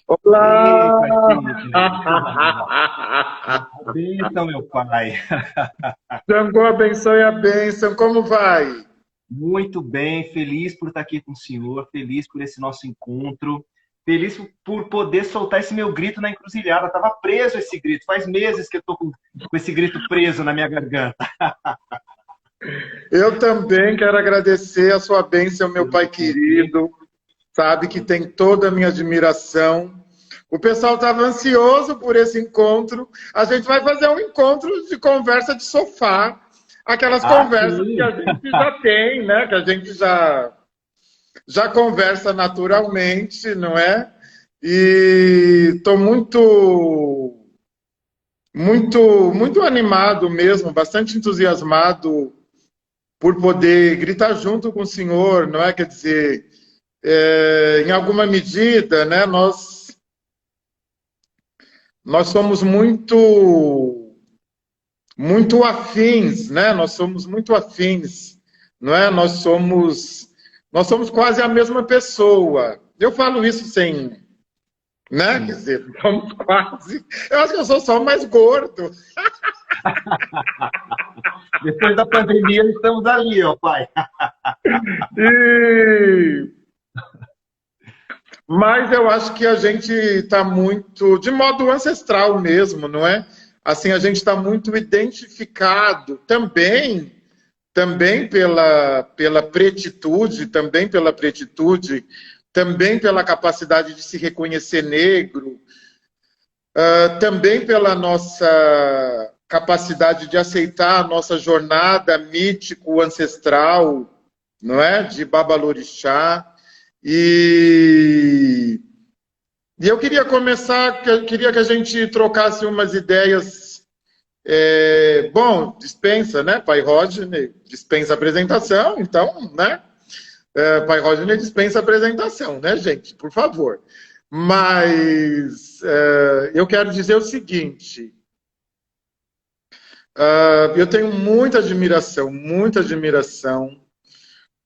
Ei, Olá! pai Sidney. Benção, meu pai. Jango abençoe a bênção. Como vai? Muito bem, feliz por estar aqui com o senhor, feliz por esse nosso encontro, feliz por poder soltar esse meu grito na encruzilhada. Estava preso esse grito, faz meses que eu estou com esse grito preso na minha garganta. Eu também quero agradecer a sua bênção, meu Eu pai também. querido. Sabe que tem toda a minha admiração. O pessoal estava ansioso por esse encontro. A gente vai fazer um encontro de conversa de sofá. Aquelas Ah, conversas que a sim. gente já tem, né? Que a gente já conversa naturalmente, não é? E estou muito animado mesmo, bastante entusiasmado por poder gritar junto com o senhor, não é? Quer dizer, em alguma medida, né? Nós somos muito afins, né? Nós somos muito afins, não é? Nós somos quase a mesma pessoa. Eu falo isso sem, né? Quer Sim. dizer, somos quase. Eu acho que eu sou só mais gordo. Depois da pandemia, estamos ali, ó, pai. E... Mas eu acho que a gente está muito, de modo ancestral mesmo, não é? Assim, a gente está muito identificado também pela pretitude, também pela capacidade de se reconhecer negro, também pela nossa capacidade de aceitar a nossa jornada mítico-ancestral, não é? De Babalorixá. E, e eu queria começar, queria que a gente trocasse umas ideias. Bom, dispensa, né? Pai Rodney dispensa apresentação, então, né? Pai Rodney dispensa apresentação, né, gente? Por favor. Mas eu quero dizer o seguinte: eu tenho muita admiração,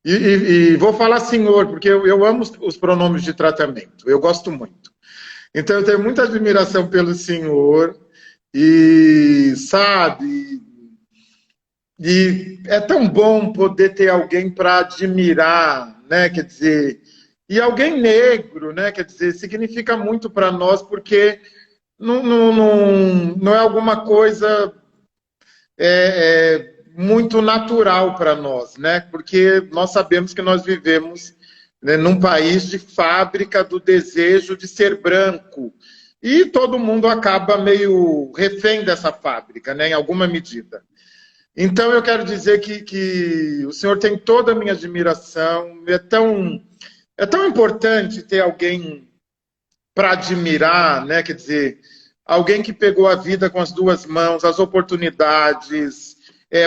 e vou falar senhor, porque eu amo os pronomes de tratamento, eu gosto muito. Então, eu tenho muita admiração pelo senhor, e sabe, e é tão bom poder ter alguém para admirar, né? Quer dizer, e alguém negro, né? Quer dizer, significa muito para nós, porque não é alguma coisa muito natural para nós, né? Porque nós sabemos que nós vivemos, né, num país de fábrica do desejo de ser branco. E todo mundo acaba meio refém dessa fábrica, né, em alguma medida. Então, eu quero dizer que o senhor tem toda a minha admiração. É tão importante ter alguém para admirar, né? Quer dizer, alguém que pegou a vida com as duas mãos, as oportunidades,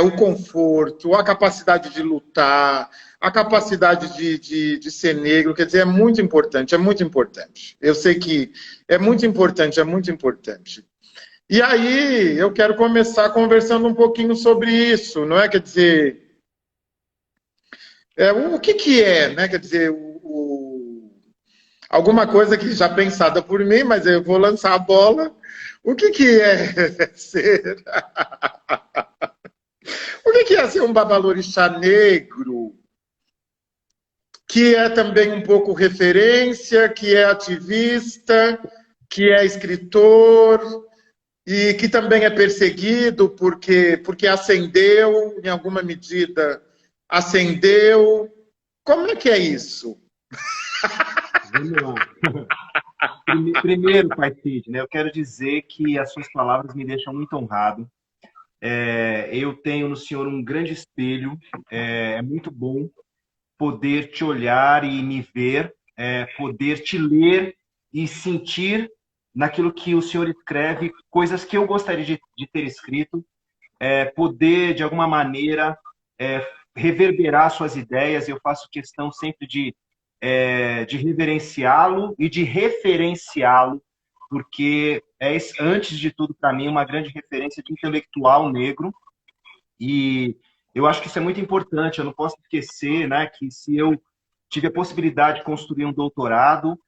o conforto, a capacidade de lutar, a capacidade de ser negro. Quer dizer, é muito importante, é muito importante. Eu sei que é muito importante, é muito importante. E aí, eu quero começar conversando um pouquinho sobre isso, não é? Quer dizer, o que é, né? Quer dizer, alguma coisa que já pensada por mim, mas eu vou lançar a bola. O que é ser? O que é ser um babalorixá negro? Que é também um pouco referência, que é ativista, que é escritor, e que também é perseguido porque ascendeu, em alguma medida, ascendeu. Como é que é isso? Vamos lá. Primeiro, pai Sidney, eu quero dizer que as suas palavras me deixam muito honrado. Eu tenho no senhor um grande espelho. É muito bom poder te olhar e me ver, poder te ler e sentir naquilo que o senhor escreve, coisas que eu gostaria de ter escrito, poder, de alguma maneira, reverberar suas ideias. Eu faço questão sempre de reverenciá-lo e de referenciá-lo, porque antes de tudo, para mim, uma grande referência de intelectual negro. E eu acho que isso é muito importante. Eu não posso esquecer, né, que se eu tive a possibilidade de construir um doutorado,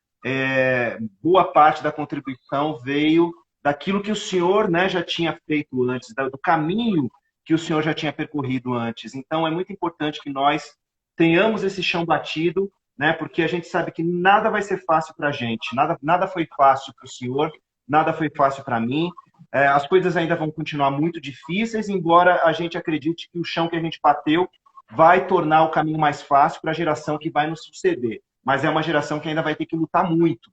boa parte da contribuição veio daquilo que o senhor, né, já tinha feito antes, do caminho que o senhor já tinha percorrido antes. Então, é muito importante que nós tenhamos esse chão batido, né, porque a gente sabe que nada vai ser fácil para a gente, nada foi fácil para o senhor, nada foi fácil para mim. As coisas ainda vão continuar muito difíceis, embora a gente acredite que o chão que a gente bateu vai tornar o caminho mais fácil para a geração que vai nos suceder. Mas é uma geração que ainda vai ter que lutar muito.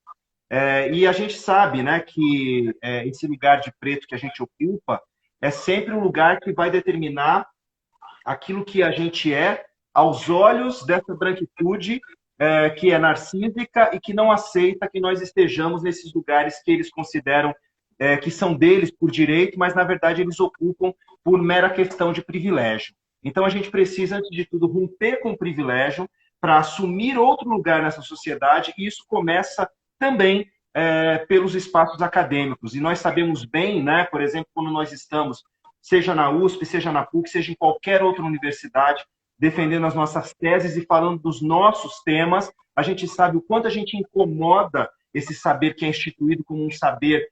E a gente sabe, né, que esse lugar de preto que a gente ocupa é sempre um lugar que vai determinar aquilo que a gente é aos olhos dessa branquitude que é narcísica e que não aceita que nós estejamos nesses lugares que eles consideram que são deles por direito, mas na verdade eles ocupam por mera questão de privilégio. Então a gente precisa, antes de tudo, romper com o privilégio para assumir outro lugar nessa sociedade, e isso começa também pelos espaços acadêmicos. E nós sabemos bem, né, por exemplo, quando nós estamos, seja na USP, seja na PUC, seja em qualquer outra universidade, defendendo as nossas teses e falando dos nossos temas, a gente sabe o quanto a gente incomoda esse saber que é instituído como um saber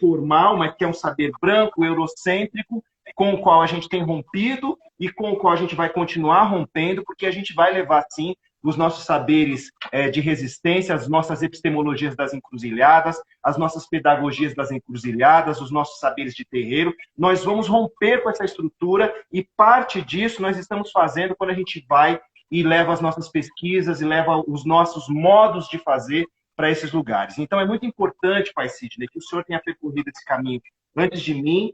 formal, mas que é um saber branco, eurocêntrico, com o qual a gente tem rompido e com o qual a gente vai continuar rompendo, porque a gente vai levar, sim, os nossos saberes de resistência, as nossas epistemologias das encruzilhadas, as nossas pedagogias das encruzilhadas, os nossos saberes de terreiro. Nós vamos romper com essa estrutura e parte disso nós estamos fazendo quando a gente vai e leva as nossas pesquisas e leva os nossos modos de fazer para esses lugares. Então, é muito importante, Pai Sidney, que o senhor tenha percorrido esse caminho antes de mim,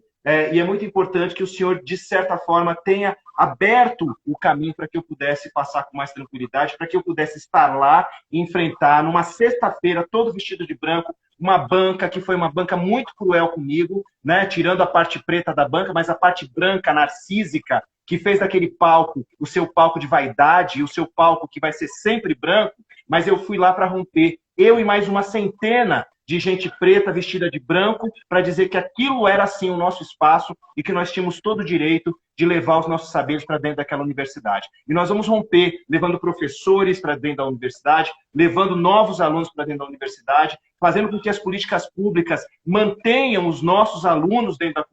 e é muito importante que o senhor, de certa forma, tenha aberto o caminho para que eu pudesse passar com mais tranquilidade, para que eu pudesse estar lá e enfrentar, numa sexta-feira, todo vestido de branco, uma banca que foi uma banca muito cruel comigo, né? Tirando a parte preta da banca, mas a parte branca, narcísica, que fez daquele palco o seu palco de vaidade, o seu palco que vai ser sempre branco, mas eu fui lá para romper. Eu e mais uma centena de gente preta vestida de branco para dizer que aquilo era, sim, o nosso espaço e que nós tínhamos todo o direito de levar os nossos saberes para dentro daquela universidade. E nós vamos romper levando professores para dentro da universidade, levando novos alunos para dentro da universidade, fazendo com que as políticas públicas mantenham os nossos alunos dentro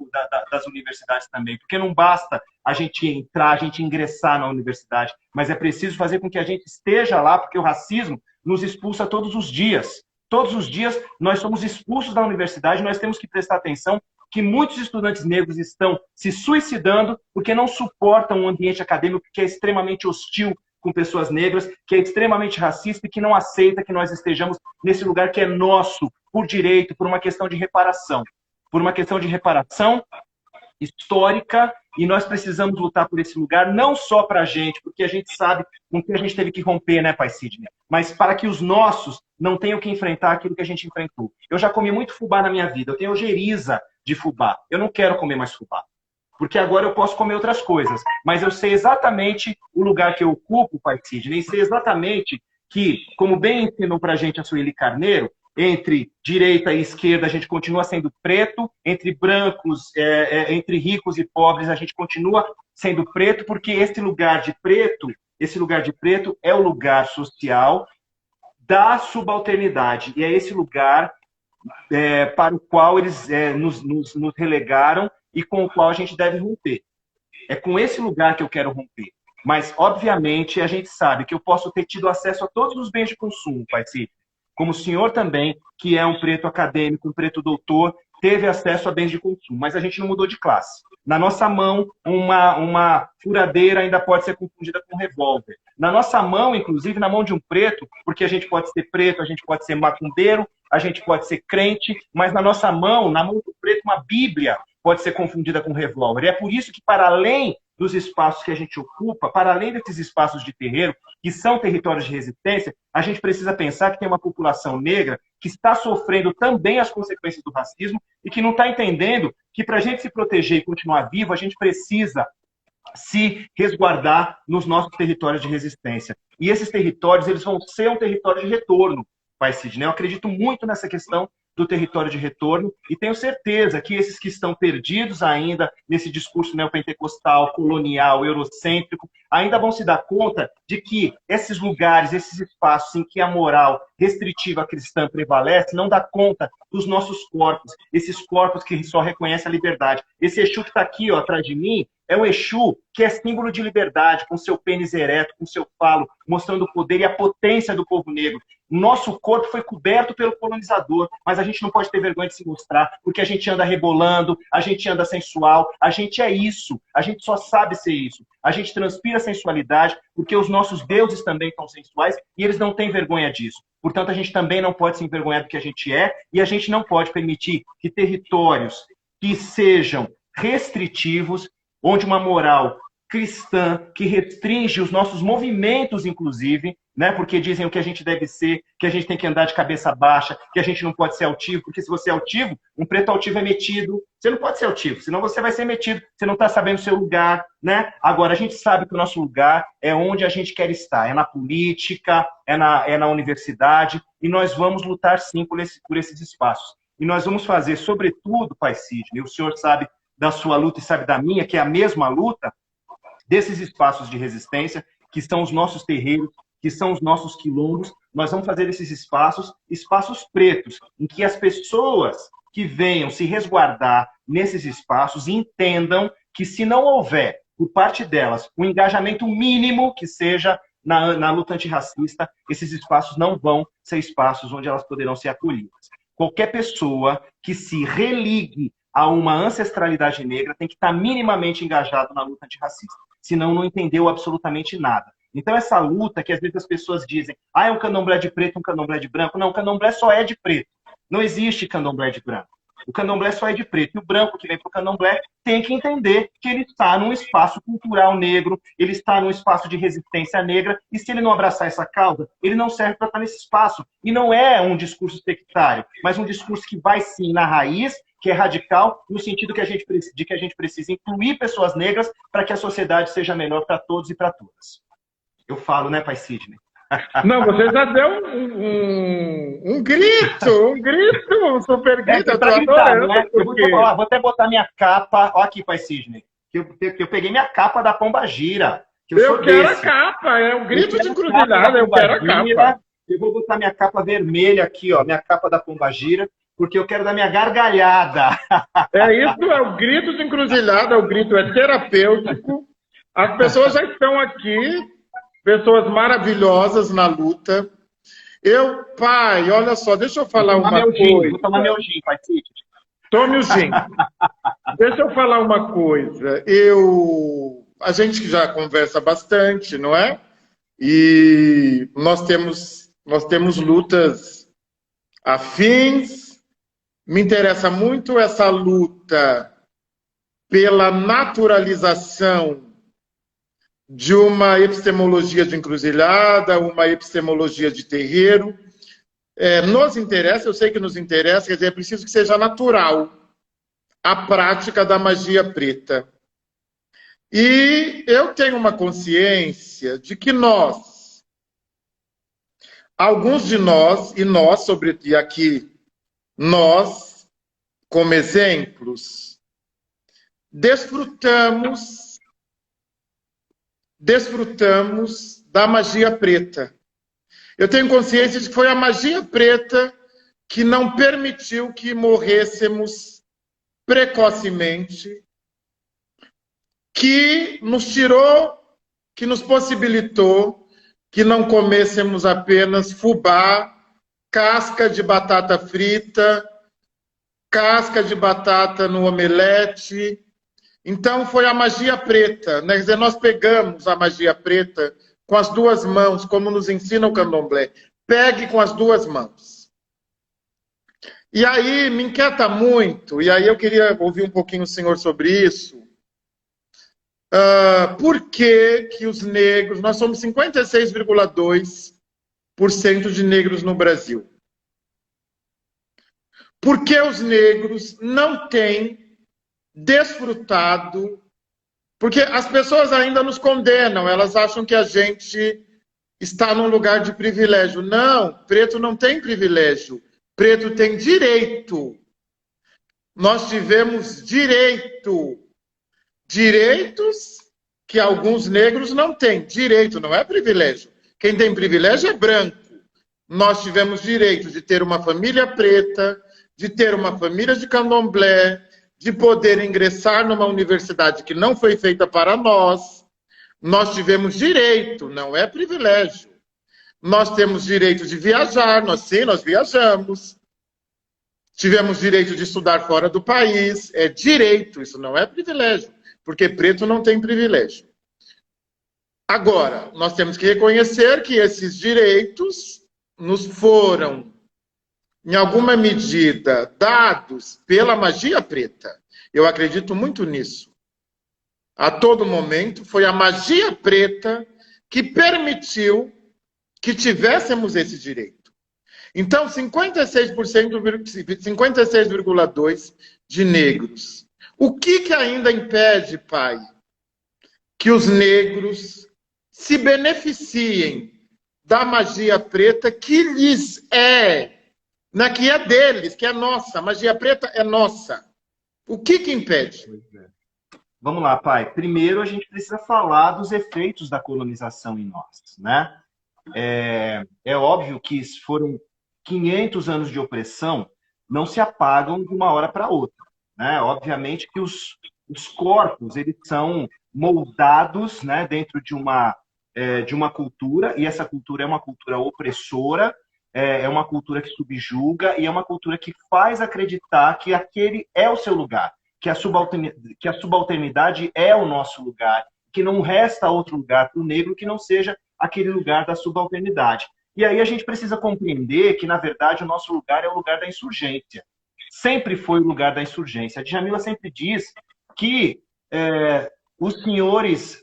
das universidades também, porque não basta a gente entrar, a gente ingressar na universidade, mas é preciso fazer com que a gente esteja lá, porque o racismo nos expulsa todos os dias. Todos os dias nós somos expulsos da universidade, nós temos que prestar atenção que muitos estudantes negros estão se suicidando porque não suportam um ambiente acadêmico que é extremamente hostil com pessoas negras, que é extremamente racista e que não aceita que nós estejamos nesse lugar que é nosso, por direito, por uma questão de reparação. Por uma questão de reparação histórica, e nós precisamos lutar por esse lugar, não só para a gente, porque a gente sabe com que a gente teve que romper, né, Pai Sidney? Mas para que os nossos não tenham que enfrentar aquilo que a gente enfrentou. Eu já comi muito fubá na minha vida, eu tenho ojeriza de fubá. Eu não quero comer mais fubá, porque agora eu posso comer outras coisas, mas eu sei exatamente o lugar que eu ocupo, Pai Sidney, e sei exatamente que, como bem ensinou para a gente a Sueli Carneiro, entre direita e esquerda a gente continua sendo preto, entre brancos, entre ricos e pobres a gente continua sendo preto, porque esse lugar de preto é o lugar social da subalternidade, e é esse lugar para o qual eles nos relegaram e com o qual a gente deve romper. É com esse lugar que eu quero romper. Mas, obviamente, a gente sabe que eu posso ter tido acesso a todos os bens de consumo, Pai Sidney. Como o senhor também, que é um preto acadêmico, um preto doutor, teve acesso a bens de consumo, mas a gente não mudou de classe. Na nossa mão, uma furadeira ainda pode ser confundida com um revólver. Na nossa mão, inclusive, na mão de um preto, porque a gente pode ser preto, a gente pode ser macumbeiro, a gente pode ser crente, mas na nossa mão, na mão do preto, uma Bíblia pode ser confundida com um revólver. E é por isso que, para além dos espaços que a gente ocupa, para além desses espaços de terreiro, que são territórios de resistência, a gente precisa pensar que tem uma população negra que está sofrendo também as consequências do racismo e que não está entendendo que, para a gente se proteger e continuar vivo, a gente precisa se resguardar nos nossos territórios de resistência. E esses territórios, eles vão ser um território de retorno, Pai Sidney. Eu acredito muito nessa questão do território de retorno, e tenho certeza que esses que estão perdidos ainda nesse discurso neopentecostal, colonial, eurocêntrico, ainda vão se dar conta de que esses lugares, esses espaços em que a moral restritiva cristã prevalece, não dá conta dos nossos corpos, esses corpos que só reconhecem a liberdade. Esse Exu que está aqui, ó, atrás de mim, é um Exu que é símbolo de liberdade, com seu pênis ereto, com seu falo, mostrando o poder e a potência do povo negro. Nosso corpo foi coberto pelo colonizador, mas a gente não pode ter vergonha de se mostrar, porque a gente anda rebolando, a gente anda sensual, a gente é isso, a gente só sabe ser isso. A gente transpira sensualidade, porque os nossos deuses também são sensuais e eles não têm vergonha disso. Portanto, a gente também não pode se envergonhar do que a gente é e a gente não pode permitir que territórios que sejam restritivos, onde uma moral cristã que restringe os nossos movimentos, inclusive, né? Porque dizem o que a gente deve ser, que a gente tem que andar de cabeça baixa, que a gente não pode ser altivo, porque se você é altivo, um preto altivo é metido. Você não pode ser altivo, senão você vai ser metido. Você não está sabendo o seu lugar, né? Agora, a gente sabe que o nosso lugar é onde a gente quer estar. É na política, é na universidade, e nós vamos lutar, sim, por esses espaços. E nós vamos fazer, sobretudo, Pai Sidney, o senhor sabe da sua luta e sabe da minha, que é a mesma luta, desses espaços de resistência, que são os nossos terreiros, que são os nossos quilombos. Nós vamos fazer esses espaços, espaços pretos, em que as pessoas que venham se resguardar nesses espaços entendam que se não houver, por parte delas, um engajamento mínimo que seja na luta antirracista, esses espaços não vão ser espaços onde elas poderão ser acolhidas. Qualquer pessoa que se religue a uma ancestralidade negra tem que estar minimamente engajado na luta antirracista, senão não entendeu absolutamente nada. Então essa luta que às vezes as pessoas dizem, é um candomblé de preto, um candomblé de branco. Não, o candomblé só é de preto. Não existe candomblé de branco. O candomblé só é de preto. E o branco que vem para o candomblé tem que entender que ele está num espaço cultural negro, ele está num espaço de resistência negra, e se ele não abraçar essa causa, ele não serve para estar nesse espaço. E não é um discurso sectário, mas um discurso que vai sim na raiz, que é radical, no sentido de que a gente precisa incluir pessoas negras para que a sociedade seja melhor para todos e para todas. Eu falo, né, Pai Sidney? Não, você já deu um grito, um super grito. Eu tô adorando, né? Vou até botar minha capa. Ó aqui, Pai Sidney. Que eu peguei minha capa da Pombagira. Eu quero a capa, é um grito de encruzilhada, eu quero a capa. Eu vou botar minha capa vermelha aqui, ó, minha capa da Pombagira, porque eu quero dar minha gargalhada. É isso, é o grito de encruzilhada, o grito é terapêutico. As pessoas já estão aqui, pessoas maravilhosas na luta. Pai, olha só, deixa eu falar uma coisa. Vou tomar meu gin, Pai Sidney. Tome o gin. Deixa eu falar uma coisa. A gente já conversa bastante, não é? E nós temos lutas afins. Me interessa muito essa luta pela naturalização de uma epistemologia de encruzilhada, uma epistemologia de terreiro. Nos interessa, eu sei que nos interessa, quer dizer, é preciso que seja natural a prática da magia preta. E eu tenho uma consciência de que alguns de nós, e aqui nós, como exemplos, desfrutamos da magia preta. Eu tenho consciência de que foi a magia preta que não permitiu que morrêssemos precocemente, que nos tirou, que nos possibilitou que não comêssemos apenas fubá, casca de batata frita, casca de batata no omelete. Então foi a magia preta, né? Quer dizer, nós pegamos a magia preta com as duas mãos, como nos ensina o candomblé. Pegue com as duas mãos. E aí me inquieta muito, e aí eu queria ouvir um pouquinho o senhor sobre isso. Por que os negros, nós somos 56,2% de negros no Brasil. Por que os negros não têm desfrutado? Porque as pessoas ainda nos condenam, elas acham que a gente está num lugar de privilégio. Não, preto não tem privilégio. Preto tem direito. Nós tivemos direito. Direitos que alguns negros não têm. Direito não é privilégio. Quem tem privilégio é branco. Nós tivemos direito de ter uma família preta, de ter uma família de candomblé, de poder ingressar numa universidade que não foi feita para nós. Nós tivemos direito, não é privilégio. Nós temos direito de viajar, nós viajamos. Tivemos direito de estudar fora do país, é direito, isso não é privilégio, porque preto não tem privilégio. Agora, nós temos que reconhecer que esses direitos nos foram, em alguma medida, dados pela magia preta. Eu acredito muito nisso. A todo momento, foi a magia preta que permitiu que tivéssemos esse direito. Então, 56,2% de negros. O que ainda impede, pai, que os negros se beneficiem da magia preta que lhes é, que é deles, que é nossa. A magia preta é nossa. O que impede? Vamos lá, pai. Primeiro, a gente precisa falar dos efeitos da colonização em nós, né? É óbvio que foram 500 anos de opressão, não se apagam de uma hora para outra, né? Obviamente que os corpos, eles são moldados, né, dentro de uma cultura, e essa cultura é uma cultura opressora, é uma cultura que subjuga, e é uma cultura que faz acreditar que aquele é o seu lugar, que a subalternidade é o nosso lugar, que não resta outro lugar para o negro que não seja aquele lugar da subalternidade. E aí a gente precisa compreender que, na verdade, o nosso lugar é o lugar da insurgência. Sempre foi o lugar da insurgência. A Djamila sempre diz que os senhores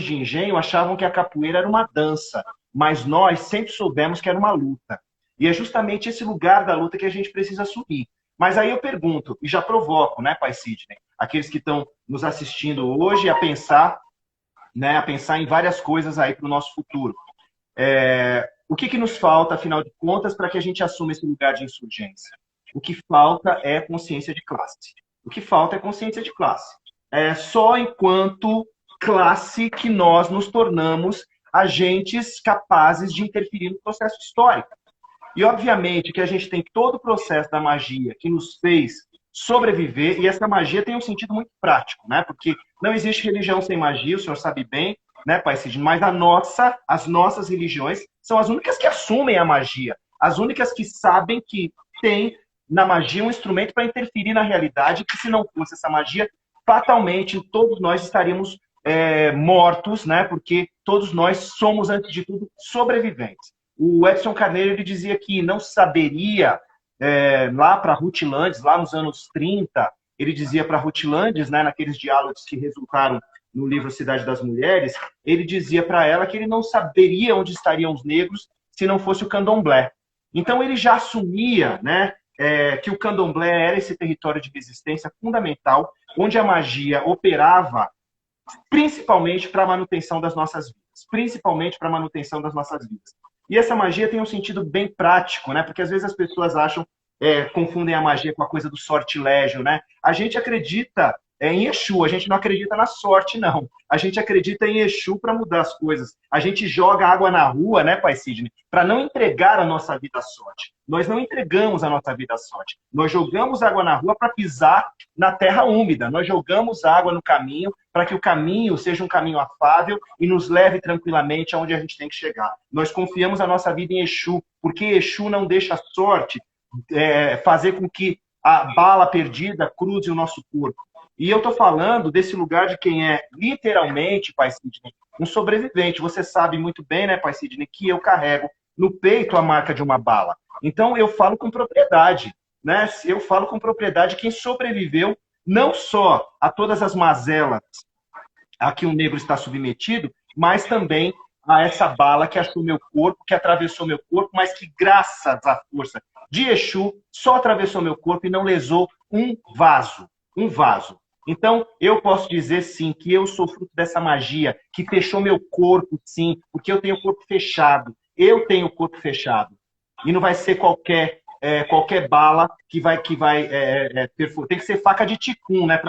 de engenho achavam que a capoeira era uma dança, mas nós sempre soubemos que era uma luta. E é justamente esse lugar da luta que a gente precisa assumir. Mas aí eu pergunto, e já provoco, né, pai Sidney, aqueles que estão nos assistindo hoje a pensar em várias coisas aí para o nosso futuro. O que nos falta, afinal de contas, para que a gente assuma esse lugar de insurgência? O que falta é consciência de classe. O que falta é consciência de classe. É só enquanto classe que nós nos tornamos agentes capazes de interferir no processo histórico. E, obviamente, que a gente tem todo o processo da magia que nos fez sobreviver, e essa magia tem um sentido muito prático, né? Porque não existe religião sem magia, o senhor sabe bem, né, pai Sidney? Mas as nossas religiões são as únicas que assumem a magia, as únicas que sabem que tem na magia um instrumento para interferir na realidade, que se não fosse essa magia, fatalmente todos nós estaríamos mortos, né? Porque todos nós somos, antes de tudo, sobreviventes. O Edson Carneiro, ele dizia que não saberia, lá para Ruth Landes, lá nos anos 30, ele dizia para Ruth Landes, né, naqueles diálogos que resultaram no livro Cidade das Mulheres, ele dizia para ela que ele não saberia onde estariam os negros se não fosse o candomblé. Então ele já assumia, né, que o candomblé era esse território de resistência fundamental, onde a magia operava principalmente para a manutenção das nossas vidas. Principalmente para a manutenção das nossas vidas. E essa magia tem um sentido bem prático, né? Porque às vezes as pessoas confundem a magia com a coisa do sortilégio, né? A gente acredita em Exu, a gente não acredita na sorte, não. A gente acredita em Exu para mudar as coisas. A gente joga água na rua, né, pai Sidney? Para não entregar a nossa vida à sorte. Nós não entregamos a nossa vida à sorte. Nós jogamos água na rua para pisar na terra úmida. Nós jogamos água no caminho para que o caminho seja um caminho afável e nos leve tranquilamente aonde a gente tem que chegar. Nós confiamos a nossa vida em Exu, porque Exu não deixa a sorte fazer com que a bala perdida cruze o nosso corpo. E eu estou falando desse lugar de quem é literalmente, pai Sidney, um sobrevivente. Você sabe muito bem, né, pai Sidney, que eu carrego no peito a marca de uma bala. Então eu falo com propriedade, né? Eu falo com propriedade quem sobreviveu não só a todas as mazelas a que o negro está submetido, mas também a essa bala que achou meu corpo, que atravessou meu corpo, mas que graças à força de Exu só atravessou meu corpo e não lesou um vaso. Um vaso. Então, eu posso dizer, sim, que eu sou fruto dessa magia, que fechou meu corpo, sim, porque eu tenho o corpo fechado. Eu tenho o corpo fechado. E não vai ser qualquer qualquer bala tem que ser faca de ticum, né,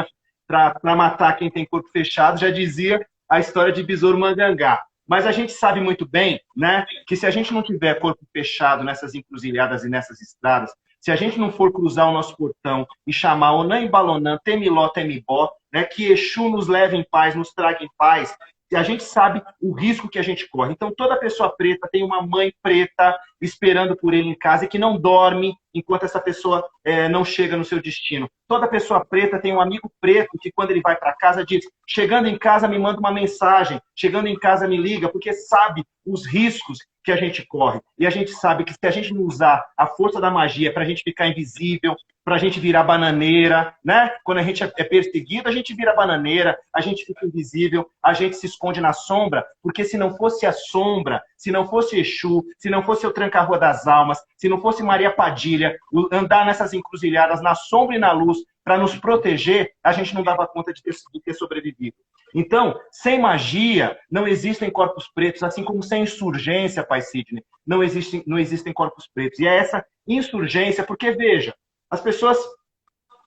para matar quem tem corpo fechado, já dizia a história de Besouro Mangangá. Mas a gente sabe muito bem, né, que se a gente não tiver corpo fechado nessas encruzilhadas e nessas estradas, se a gente não for cruzar o nosso portão e chamar Onan e Balonã, Temiló, Temibó, né, que Exu nos leve em paz, nos traga em paz, a gente sabe o risco que a gente corre. Então, toda pessoa preta tem uma mãe preta esperando por ele em casa e que não dorme enquanto essa pessoa não chega no seu destino. Toda pessoa preta tem um amigo preto que, quando ele vai para casa, diz: chegando em casa, me manda uma mensagem, chegando em casa, me liga, porque sabe os riscos que a gente corre. E a gente sabe que, se a gente não usar a força da magia para a gente ficar invisível, para a gente virar bananeira, né? Quando a gente é perseguido, a gente vira bananeira, a gente fica invisível, a gente se esconde na sombra, porque se não fosse a sombra, se não fosse Exu, se não fosse o Tranca-Rua das Almas, se não fosse Maria Padilha, andar nessas encruzilhadas na sombra e na luz para nos proteger, a gente não dava conta de ter sobrevivido. Então, sem magia, não existem corpos pretos, assim como sem insurgência, Pai Sidney, não existem corpos pretos. E é essa insurgência, porque, veja, as pessoas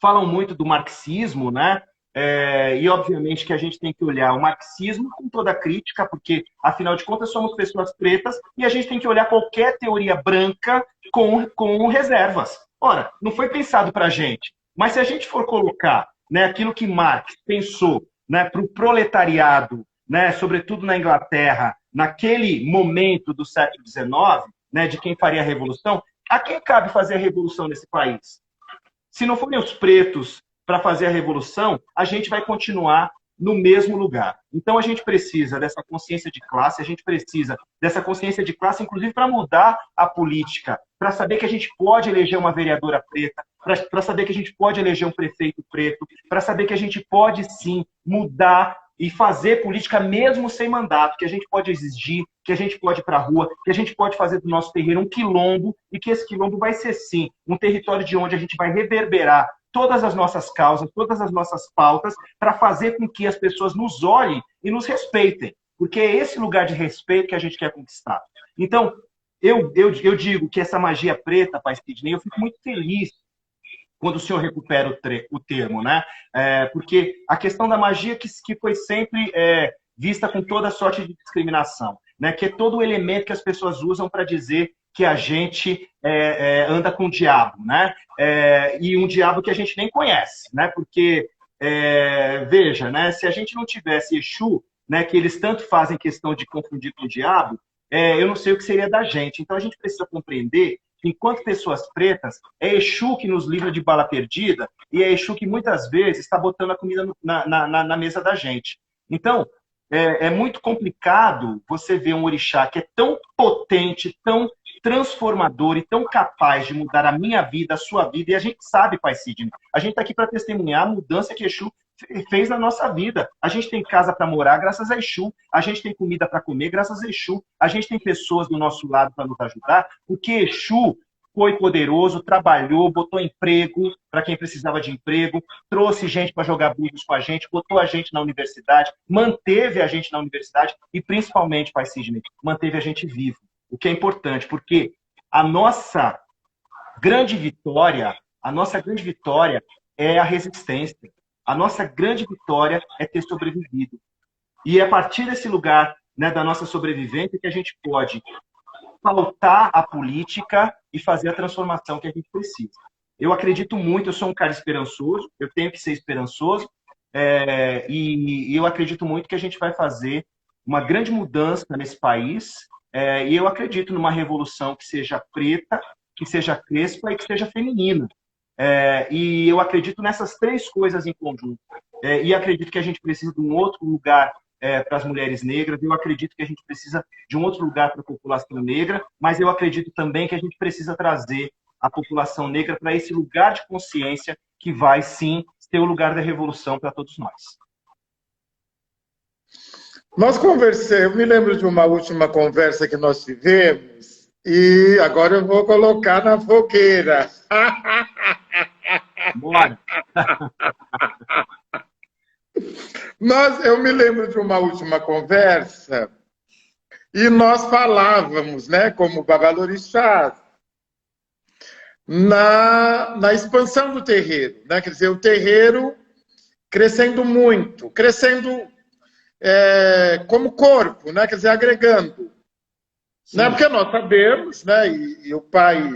falam muito do marxismo, né? E obviamente que a gente tem que olhar o marxismo com toda a crítica, porque, afinal de contas, somos pessoas pretas e a gente tem que olhar qualquer teoria branca com reservas. Ora, não foi pensado para a gente. Mas se a gente for colocar, né, aquilo que Marx pensou, né, para o proletariado, né, sobretudo na Inglaterra, naquele momento do século XIX, né, de quem faria a revolução, a quem cabe fazer a revolução nesse país? Se não forem os pretos para fazer a revolução, a gente vai continuar no mesmo lugar. Então, a gente precisa dessa consciência de classe, a gente precisa dessa consciência de classe, inclusive, para mudar a política, para saber que a gente pode eleger uma vereadora preta, para saber que a gente pode eleger um prefeito preto, para saber que a gente pode, sim, mudar e fazer política mesmo sem mandato, que a gente pode exigir, que a gente pode ir para a rua, que a gente pode fazer do nosso terreiro um quilombo, e que esse quilombo vai ser, sim, um território de onde a gente vai reverberar todas as nossas causas, todas as nossas pautas, para fazer com que as pessoas nos olhem e nos respeitem. Porque é esse lugar de respeito que a gente quer conquistar. Então, eu digo que essa magia preta, Pai Sidney, eu fico muito feliz quando o senhor recupera o termo, né? Porque a questão da magia que foi sempre vista com toda sorte de discriminação, né? Que é todo o elemento que as pessoas usam para dizer que a gente anda com o diabo, né? E um diabo que a gente nem conhece, né? Porque, veja, né? Se a gente não tivesse Exu, né, que eles tanto fazem questão de confundir com o diabo, eu não sei o que seria da gente. Então, a gente precisa compreender que, enquanto pessoas pretas, é Exu que nos livra de bala perdida e é Exu que, muitas vezes, está botando a comida na mesa da gente. Então, é muito complicado você ver um orixá que é tão potente, tão transformador e tão capaz de mudar a minha vida, a sua vida. E a gente sabe, Pai Sidney, a gente está aqui para testemunhar a mudança que Exu fez na nossa vida. A gente tem casa para morar graças a Exu, a gente tem comida para comer graças a Exu, a gente tem pessoas do nosso lado para nos ajudar, porque Exu foi poderoso, trabalhou, botou emprego para quem precisava de emprego, trouxe gente para jogar búzios com a gente, botou a gente na universidade, manteve a gente na universidade e, principalmente, Pai Sidney, manteve a gente vivo. O que é importante, porque a nossa grande vitória é a resistência. A nossa grande vitória é ter sobrevivido. E é a partir desse lugar, né, da nossa sobrevivência, que a gente pode pautar a política e fazer a transformação que a gente precisa. Eu acredito muito, eu sou um cara esperançoso, eu tenho que ser esperançoso, e eu acredito muito que a gente vai fazer uma grande mudança nesse país, e eu acredito numa revolução que seja preta, que seja crespa e que seja feminina. E eu acredito nessas três coisas em conjunto. E acredito que a gente precisa de um outro lugar para as mulheres negras, eu acredito que a gente precisa de um outro lugar para a população negra, mas eu acredito também que a gente precisa trazer a população negra para esse lugar de consciência que vai, sim, ser o lugar da revolução para todos nós. Eu me lembro de uma última conversa que nós tivemos, e agora eu vou colocar na fogueira. Bora! Eu me lembro de uma última conversa e nós falávamos, né, como babalorixás, na expansão do terreiro, né? Quer dizer, o terreiro crescendo muito, crescendo como corpo, né? Quer dizer, agregando. Né? Porque nós sabemos, né? E o pai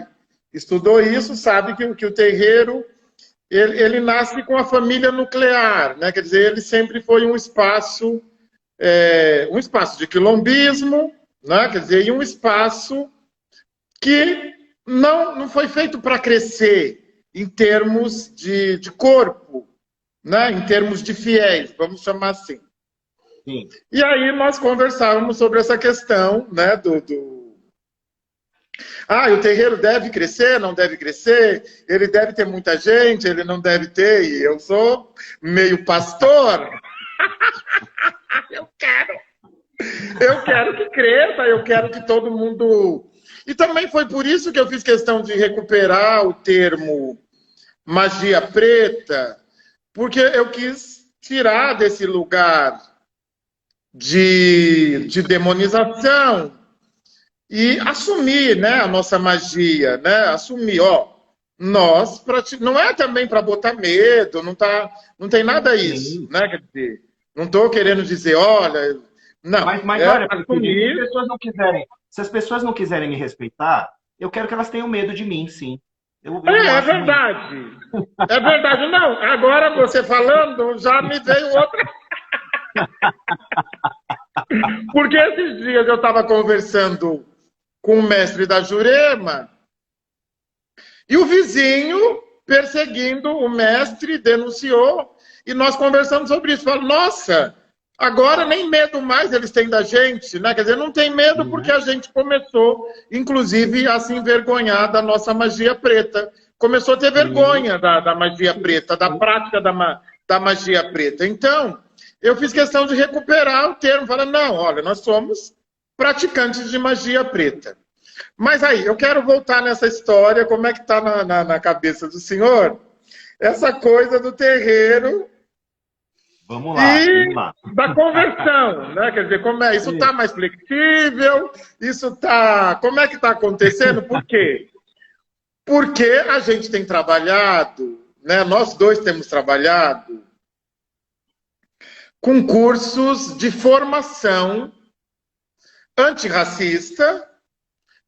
estudou isso, sabe que o terreiro ele nasce com a família nuclear, né? Quer dizer, ele sempre foi um espaço de quilombismo, né? Quer dizer, e um espaço que não foi feito para crescer em termos de corpo, né? Em termos de fiéis, vamos chamar assim. Sim. E aí nós conversávamos sobre essa questão, né, o terreiro deve crescer, não deve crescer, ele deve ter muita gente, ele não deve ter, e eu sou meio pastor. Eu quero que cresça, eu quero que todo mundo... E também foi por isso que eu fiz questão de recuperar o termo magia preta, porque eu quis tirar desse lugar de demonização e assumir, né, a nossa magia, né? Assumir, nós não é também para botar medo, não tem nada isso, né? Quer dizer, não estou querendo dizer, olha, não. Mas olha, assumir... se as pessoas não quiserem me respeitar, eu quero que elas tenham medo de mim, sim. É verdade. É verdade. Não, agora você falando, já me veio outra. Porque esses dias eu estava conversando com o mestre da Jurema e o vizinho, perseguindo o mestre, denunciou e nós conversamos sobre isso. Falei, nossa, agora nem medo mais eles têm da gente, né? Quer dizer, não tem medo porque a gente começou, inclusive, a se envergonhar da nossa magia preta. Começou a ter vergonha da magia preta, da prática da magia preta. Então, eu fiz questão de recuperar o termo, falando, não, olha, nós somos praticantes de magia preta. Mas aí, eu quero voltar nessa história, como é que está na cabeça do senhor, essa coisa do terreiro. Vamos lá. Da conversão, né? Quer dizer, isso está mais flexível, como é que está acontecendo? Por quê? Porque a gente tem trabalhado, né? Nós dois temos trabalhado com cursos de formação antirracista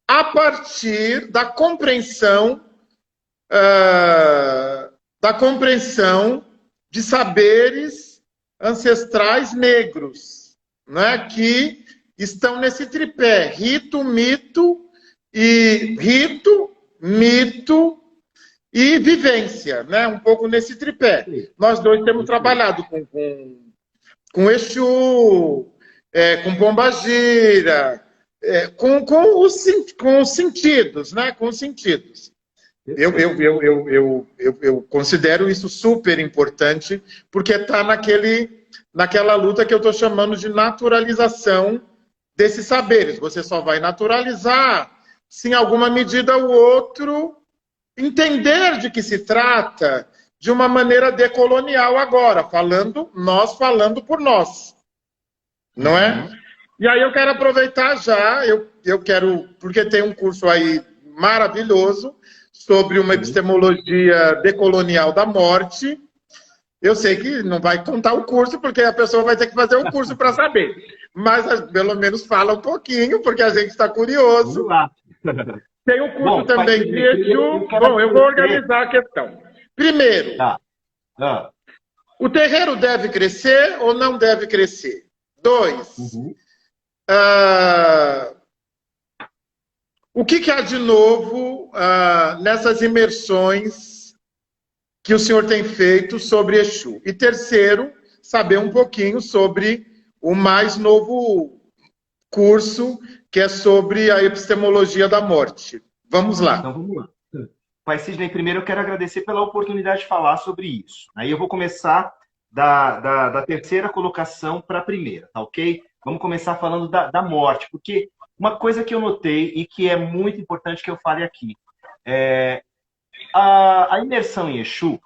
a partir da compreensão de saberes ancestrais negros, né, que estão nesse tripé, rito, mito e vivência, né, um pouco nesse tripé. Nós dois temos trabalhado com Exu, com Pombagira, com os sentidos, né, com os sentidos. Eu considero isso super importante, porque está naquela luta que eu estou chamando de naturalização desses saberes. Você só vai naturalizar se, em alguma medida, o outro entender de que se trata de uma maneira decolonial agora, nós falando por nós. Não é? E aí eu quero aproveitar já, porque tem um curso aí maravilhoso, sobre uma epistemologia decolonial da morte. Eu sei que não vai contar o curso, porque a pessoa vai ter que fazer o curso para saber. Mas pelo menos fala um pouquinho, porque a gente está curioso. Vamos lá. Tem um curso também de Exu. Bom, eu vou organizar a questão. Primeiro, o terreiro deve crescer ou não deve crescer? 2, o que há de novo nessas imersões que o senhor tem feito sobre Exu? E terceiro, saber um pouquinho sobre o mais novo curso, que é sobre a epistemologia da morte. Vamos lá. Então, vamos lá. Pai Sidney, primeiro eu quero agradecer pela oportunidade de falar sobre isso. Aí eu vou começar da terceira colocação para a primeira, tá ok? Vamos começar falando da morte, porque uma coisa que eu notei e que é muito importante que eu fale aqui, a imersão em Exu,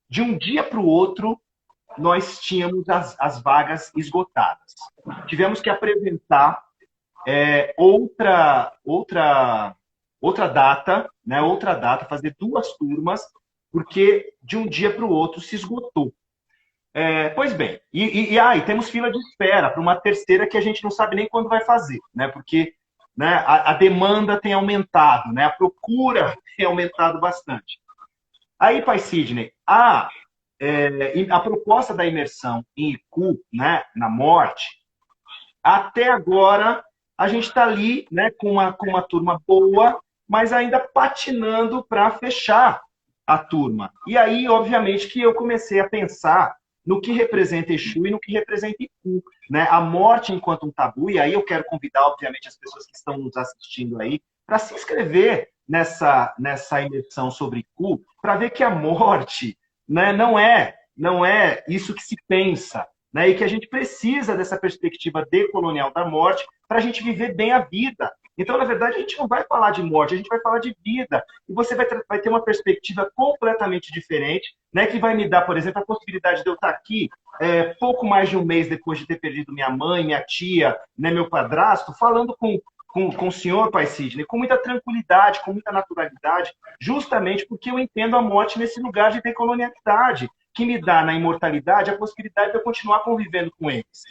de um dia para o outro, nós tínhamos as vagas esgotadas. Tivemos que apresentar outra outra data, né? Outra data, fazer 2 turmas, porque de um dia para o outro se esgotou. Pois bem, e temos fila de espera para uma terceira que a gente não sabe nem quando vai fazer, né? Porque, né, a demanda tem aumentado, né? A procura tem aumentado bastante. Aí, pai Sidney, a proposta da imersão em IQ, né, na morte, até agora a gente está ali, né, com uma turma boa, mas ainda patinando para fechar a turma. E aí, obviamente, que eu comecei a pensar no que representa Exu e no que representa Iku, né? A morte enquanto um tabu, e aí eu quero convidar, obviamente, as pessoas que estão nos assistindo aí para se inscrever nessa imersão sobre Iku, para ver que a morte, né, não é isso que se pensa, né, e que a gente precisa dessa perspectiva decolonial da morte para a gente viver bem a vida. Então, na verdade, a gente não vai falar de morte, a gente vai falar de vida. E você vai ter uma perspectiva completamente diferente, né, que vai me dar, por exemplo, a possibilidade de eu estar aqui pouco mais de um mês depois de ter perdido minha mãe, minha tia, né, meu padrasto, falando com o senhor, pai Sidney, com muita tranquilidade, com muita naturalidade, justamente porque eu entendo a morte nesse lugar de decolonialidade, que me dá na imortalidade a possibilidade de eu continuar convivendo com eles.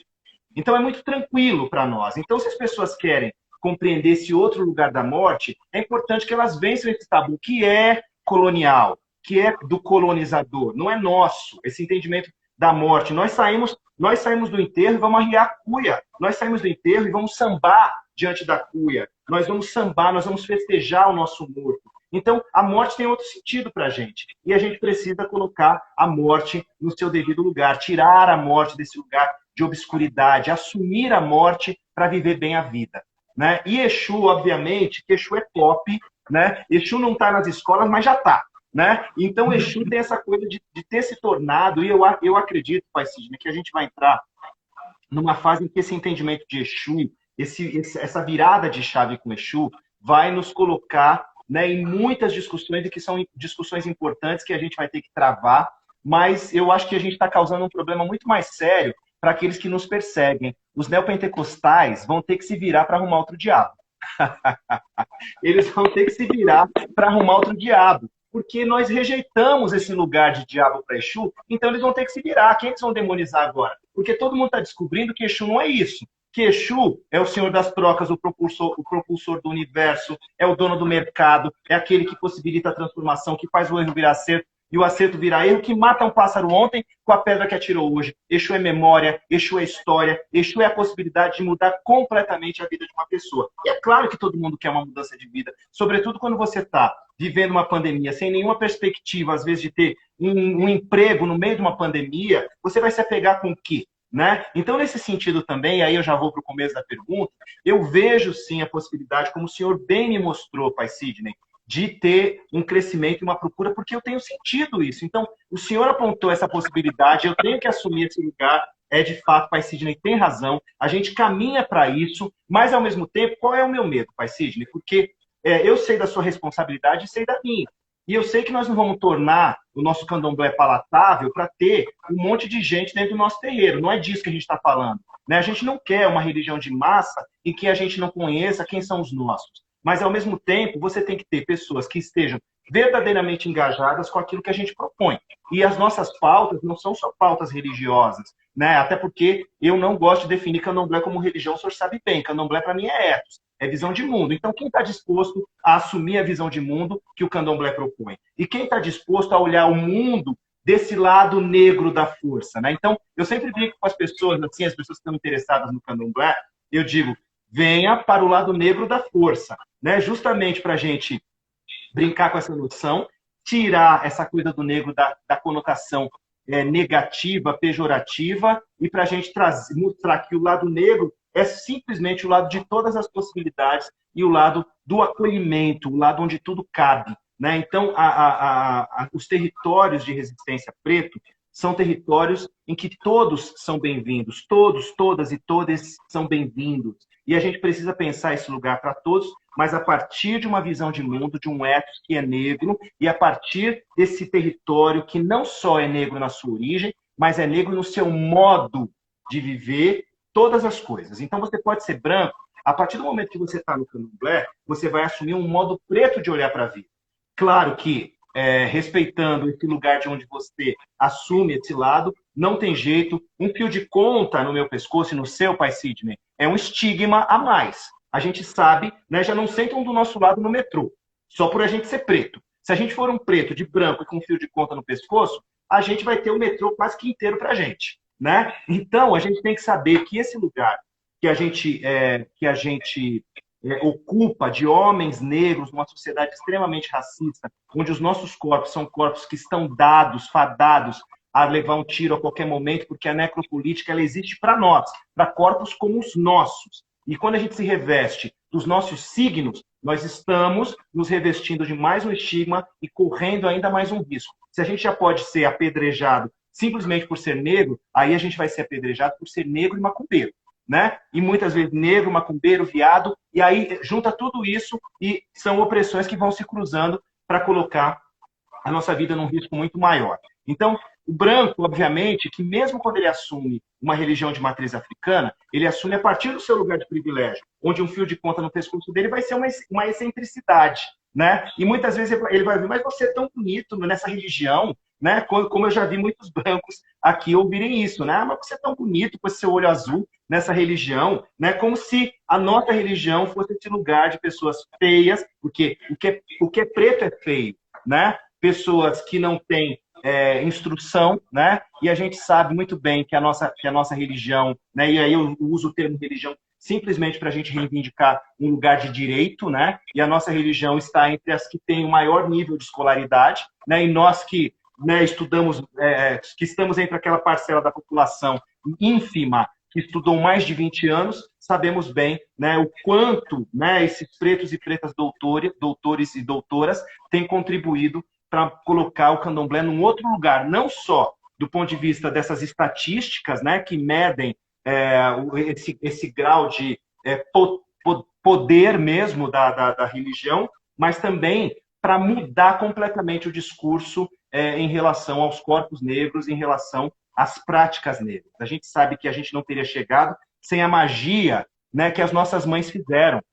Então é muito tranquilo para nós. Então, se as pessoas querem compreender esse outro lugar da morte, é importante que elas vençam esse tabu que é colonial, que é do colonizador, não é nosso, esse entendimento da morte. Nós saímos do enterro e vamos arriar a cuia. Nós saímos do enterro e vamos sambar diante da cuia. Nós vamos sambar, nós vamos festejar o nosso morto. Então, a morte tem outro sentido para a gente. E a gente precisa colocar a morte no seu devido lugar, tirar a morte desse lugar de obscuridade, assumir a morte para viver bem a vida. Né? E Exu, obviamente, que Exu é pop, né? Exu não está nas escolas, mas já está. Né? Então, Exu tem essa coisa de ter se tornado, e eu acredito, pai Sidney, que a gente vai entrar numa fase em que esse entendimento de Exu, essa virada de chave com Exu, vai nos colocar, né, em muitas discussões, e que são discussões importantes que a gente vai ter que travar, mas eu acho que a gente está causando um problema muito mais sério para aqueles que nos perseguem. Os neopentecostais vão ter que se virar para arrumar outro diabo. Eles vão ter que se virar para arrumar outro diabo, porque nós rejeitamos esse lugar de diabo para Exu, então eles vão ter que se virar. Quem eles vão demonizar agora? Porque todo mundo está descobrindo que Exu não é isso. Que Exu é o senhor das trocas, o propulsor do universo, é o dono do mercado, é aquele que possibilita a transformação, que faz o erro virar acerto e o acerto virar erro, que mata um pássaro ontem com a pedra que atirou hoje. Exu é memória, Exu é história, Exu é a possibilidade de mudar completamente a vida de uma pessoa. E é claro que todo mundo quer uma mudança de vida, sobretudo quando você está vivendo uma pandemia, sem nenhuma perspectiva, às vezes, de ter um emprego no meio de uma pandemia, você vai se apegar com o quê? Né? Então, nesse sentido também, aí eu já vou para o começo da pergunta, eu vejo sim a possibilidade, como o senhor bem me mostrou, pai Sidney, de ter um crescimento e uma procura, porque eu tenho sentido isso. Então, o senhor apontou essa possibilidade, eu tenho que assumir esse lugar, de fato, pai Sidney tem razão, a gente caminha para isso, mas, ao mesmo tempo, qual é o meu medo, pai Sidney? Porque eu sei da sua responsabilidade e sei da minha. E eu sei que nós não vamos tornar o nosso candomblé palatável para ter um monte de gente dentro do nosso terreiro. Não é disso que a gente está falando. Né? A gente não quer uma religião de massa em que a gente não conheça quem são os nossos. Mas, ao mesmo tempo, você tem que ter pessoas que estejam verdadeiramente engajadas com aquilo que a gente propõe. E as nossas pautas não são só pautas religiosas. Né? Até porque eu não gosto de definir candomblé como religião, o senhor sabe bem. Candomblé, para mim, é ethos. É visão de mundo. Então, quem está disposto a assumir a visão de mundo que o candomblé propõe? E quem está disposto a olhar o mundo desse lado negro da força? Né? Então, eu sempre digo com as pessoas, assim, as pessoas que estão interessadas no candomblé, eu digo, venha para o lado negro da força. Né? Justamente para a gente brincar com essa noção, tirar essa coisa do negro da conotação negativa, pejorativa, e para a gente mostrar que o lado negro é simplesmente o lado de todas as possibilidades e o lado do acolhimento, o lado onde tudo cabe. Né? Então, os territórios de resistência preto são territórios em que todos são bem-vindos, todos, todas e todas são bem-vindos. E a gente precisa pensar esse lugar para todos, mas a partir de uma visão de mundo, de um ethos que é negro, e a partir desse território que não só é negro na sua origem, mas é negro no seu modo de viver todas as coisas. Então, você pode ser branco A partir do momento que você está no candomblé, você vai assumir um modo preto de olhar para a vida. Claro que, respeitando esse lugar de onde você assume esse lado, não tem jeito. Um fio de conta no meu pescoço e no seu, pai Sidney, é um estigma a mais. A gente sabe, né, já não sentam do nosso lado no metrô, só por a gente ser preto. Se a gente for um preto de branco e com um fio de conta no pescoço, a gente vai ter o metrô quase que inteiro para a gente, né? Então, a gente tem que saber que esse lugar que a gente ocupa de homens negros numa sociedade extremamente racista, onde os nossos corpos são corpos que estão dados, fadados a levar um tiro a qualquer momento, porque a necropolítica ela existe para nós, para corpos como os nossos. E quando a gente se reveste dos nossos signos, nós estamos nos revestindo de mais um estigma e correndo ainda mais um risco. Se a gente já pode ser apedrejado simplesmente por ser negro, aí a gente vai ser apedrejado por ser negro e macumbeiro, né? E muitas vezes negro, macumbeiro, viado, e aí junta tudo isso e são opressões que vão se cruzando para colocar a nossa vida num risco muito maior. Então, o branco, obviamente, que mesmo quando ele assume uma religião de matriz africana, ele assume a partir do seu lugar de privilégio, onde um fio de conta no pescoço dele vai ser uma excentricidade, né? E muitas vezes ele vai vir, mas você é tão bonito nessa religião, né? Como eu já vi muitos brancos aqui ouvirem isso, né? Mas você é tão bonito com esse seu olho azul nessa religião, né? Como se a nossa religião fosse esse lugar de pessoas feias, porque o que é preto é feio, né? Pessoas que não têm instrução, né? E a gente sabe muito bem que a nossa religião, né? E aí eu uso o termo religião simplesmente para a gente reivindicar um lugar de direito, né? E a nossa religião está entre as que têm o maior nível de escolaridade, né? E nós que, né, estudamos, que estamos entre aquela parcela da população ínfima que estudou mais de 20 anos, sabemos bem, né, o quanto, né, esses pretos e pretas doutores e doutoras têm contribuído para colocar o candomblé num outro lugar, não só do ponto de vista dessas estatísticas, né, que medem esse grau de poder mesmo da religião, mas também para mudar completamente o discurso em relação aos corpos negros, em relação às práticas negras. A gente sabe que a gente não teria chegado sem a magia, né, que as nossas mães fizeram,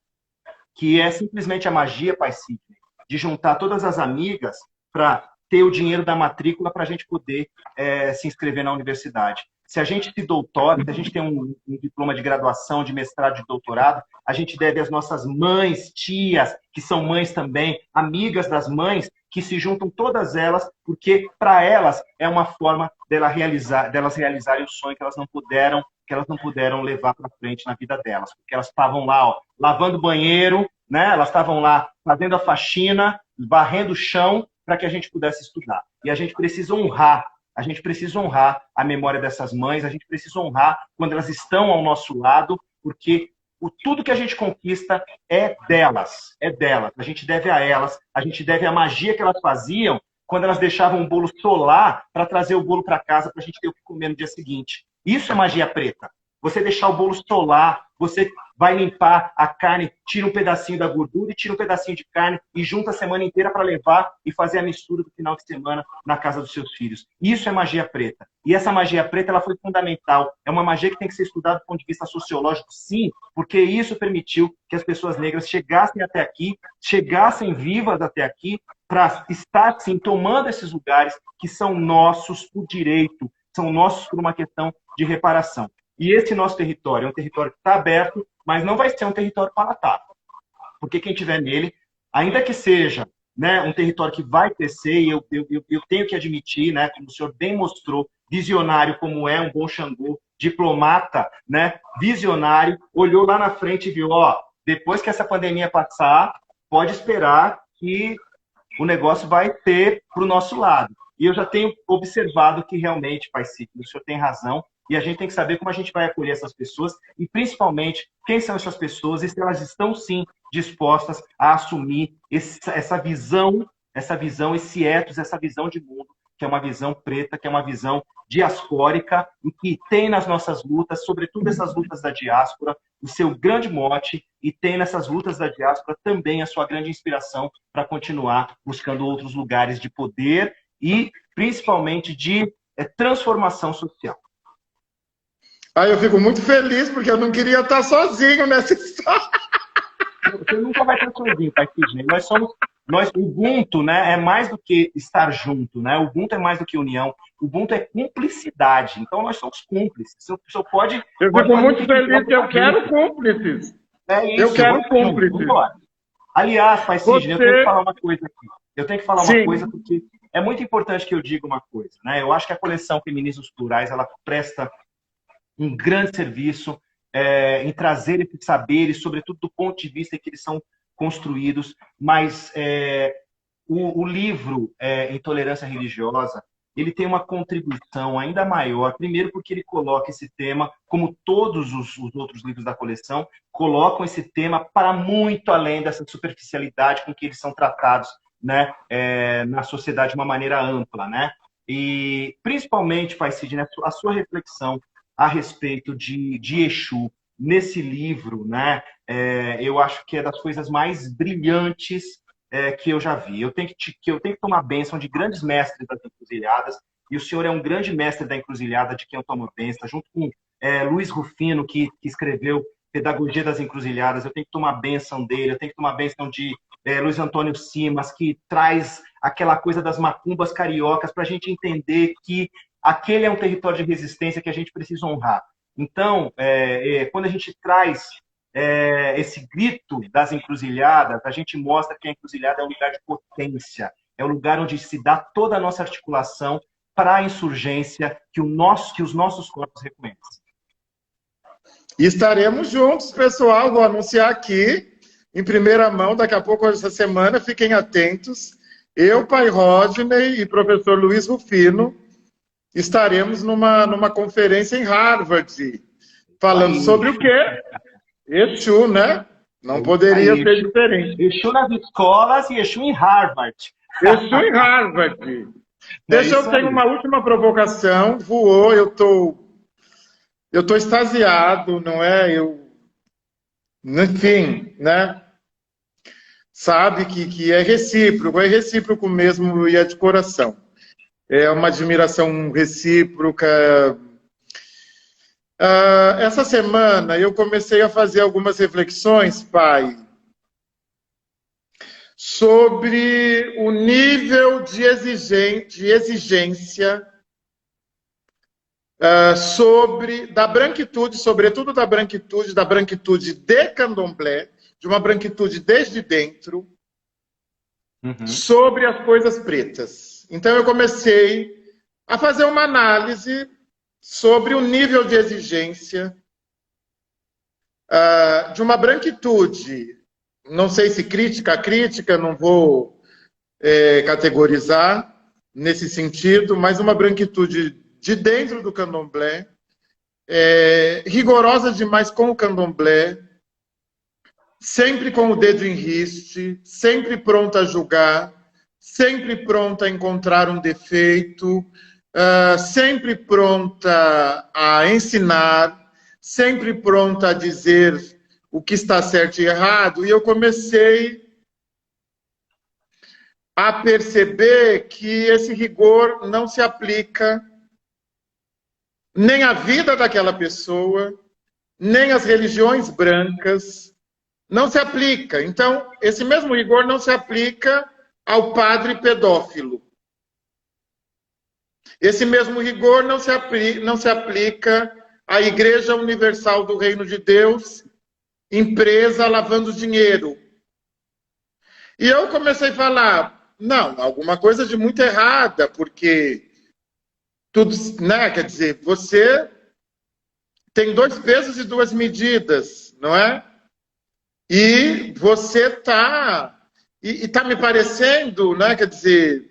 que é simplesmente a magia, pai Sidney, de juntar todas as amigas para ter o dinheiro da matrícula para a gente poder se inscrever na universidade. Se a gente se doutora, se a gente tem um diploma de graduação, de mestrado, de doutorado, a gente deve às nossas mães, tias, que são mães também, amigas das mães, que se juntam todas elas, porque para elas é uma forma delas realizarem o sonho que elas não puderam levar para frente na vida delas, porque elas estavam lá, ó, lavando banheiro, né? Elas estavam lá fazendo a faxina, varrendo o chão, para que a gente pudesse estudar. E a gente precisa honrar a memória dessas mães, a gente precisa honrar quando elas estão ao nosso lado, porque tudo que a gente conquista é delas. A gente deve a elas, a gente deve a magia que elas faziam quando elas deixavam o bolo solar para trazer o bolo para casa para a gente ter o que comer no dia seguinte. Isso é magia preta. Você deixar o bolo solar, você vai limpar a carne, tira um pedacinho da gordura e tira um pedacinho de carne e junta a semana inteira para levar e fazer a mistura do final de semana na casa dos seus filhos. Isso é magia preta. E essa magia preta ela foi fundamental. É uma magia que tem que ser estudada do ponto de vista sociológico, sim, porque isso permitiu que as pessoas negras chegassem até aqui, chegassem vivas até aqui, para estar, sim, tomando esses lugares que são nossos por direito, são nossos por uma questão de reparação. E esse nosso território é um território que está aberto, mas não vai ser um território palatável. Porque quem estiver nele, ainda que seja, né, um território que vai crescer, e eu tenho que admitir, né, como o senhor bem mostrou, visionário como é um bom Xangô, diplomata, né, visionário, olhou lá na frente e viu, ó, depois que essa pandemia passar, pode esperar que o negócio vai ter para o nosso lado. E eu já tenho observado que realmente, pai Sidney, o senhor tem razão, e a gente tem que saber como a gente vai acolher essas pessoas e, principalmente, quem são essas pessoas e se elas estão, sim, dispostas a assumir essa visão, esse ethos, essa visão de mundo, que é uma visão preta, que é uma visão diaspórica e que tem nas nossas lutas, sobretudo essas lutas da diáspora, o seu grande mote e tem nessas lutas da diáspora também a sua grande inspiração para continuar buscando outros lugares de poder e, principalmente, de transformação social. Aí eu fico muito feliz, porque eu não queria estar sozinho nessa história. Você nunca vai estar sozinho, Pai Sidney. O Ubuntu, né, é mais do que estar junto, né? O Ubuntu é mais do que união. O Ubuntu é cumplicidade. Então nós somos cúmplices. O senhor Eu pode fico fazer o muito que feliz quiser que eu com a quero gente. cúmplices. É Eu isso, quero vamos junto, vamos cúmplices. embora. Aliás, Pai Sidney, eu tenho que Você, falar uma coisa aqui. Eu tenho que falar uma coisa sim, porque é muito importante que eu diga uma coisa, né? Eu acho que a coleção Feminismos Plurais, ela presta um grande serviço em trazer esses saberes, sobretudo do ponto de vista em que eles são construídos, mas o livro Intolerância Religiosa, ele tem uma contribuição ainda maior, primeiro porque ele coloca esse tema, como todos os outros livros da coleção, colocam esse tema para muito além dessa superficialidade com que eles são tratados, né, na sociedade de uma maneira ampla, né? E principalmente, Pai Sidney, a sua reflexão a respeito de Exu nesse livro, né? Eu acho que é das coisas mais brilhantes que eu já vi. Eu tenho que tomar bênção de grandes mestres das encruzilhadas, e o senhor é um grande mestre da encruzilhada de quem eu tomo bênção, junto com Luiz Rufino, que escreveu Pedagogia das Encruzilhadas. Eu tenho que tomar bênção dele, eu tenho que tomar bênção de Luiz Antônio Simas, que traz aquela coisa das macumbas cariocas para a gente entender que aquele é um território de resistência que a gente precisa honrar. Então, quando a gente traz esse grito das encruzilhadas, a gente mostra que a encruzilhada é um lugar de potência, é o lugar onde se dá toda a nossa articulação para a insurgência que os nossos corpos reconhecem. e estaremos juntos, pessoal. Vou anunciar aqui, em primeira mão, daqui a pouco, essa semana, fiquem atentos. Eu, Pai Rodney e professor Luiz Rufino estaremos numa conferência em Harvard, falando sobre o quê? Exu, né? Não poderia ser diferente. Exu nas escolas e Exu em Harvard. Exu em Harvard. Deixa eu ter uma última provocação. Voou, eu tô extasiado, não é? Enfim, né? Sabe que é recíproco mesmo e é de coração. É uma admiração recíproca. Essa semana eu comecei a fazer algumas reflexões, pai, sobre o nível de exigência da branquitude, sobretudo da branquitude de candomblé, de uma branquitude desde dentro, sobre as coisas pretas. Então eu comecei a fazer uma análise sobre o nível de exigência de uma branquitude, não sei se crítica, não vou categorizar nesse sentido, mas uma branquitude de dentro do candomblé, rigorosa demais com o candomblé, sempre com o dedo em riste, sempre pronta a julgar, sempre pronta a encontrar um defeito, sempre pronta a ensinar, sempre pronta a dizer o que está certo e errado. E eu comecei a perceber que esse rigor não se aplica nem à vida daquela pessoa, nem às religiões brancas, não se aplica. Então, esse mesmo rigor não se aplica ao padre pedófilo. Esse mesmo rigor não se aplica à Igreja Universal do Reino de Deus, empresa lavando dinheiro. E eu comecei a falar, não, alguma coisa de muito errada, porque tudo, né, quer dizer, você tem 2 pesos e 2 medidas, não é? E você está me parecendo, né, quer dizer,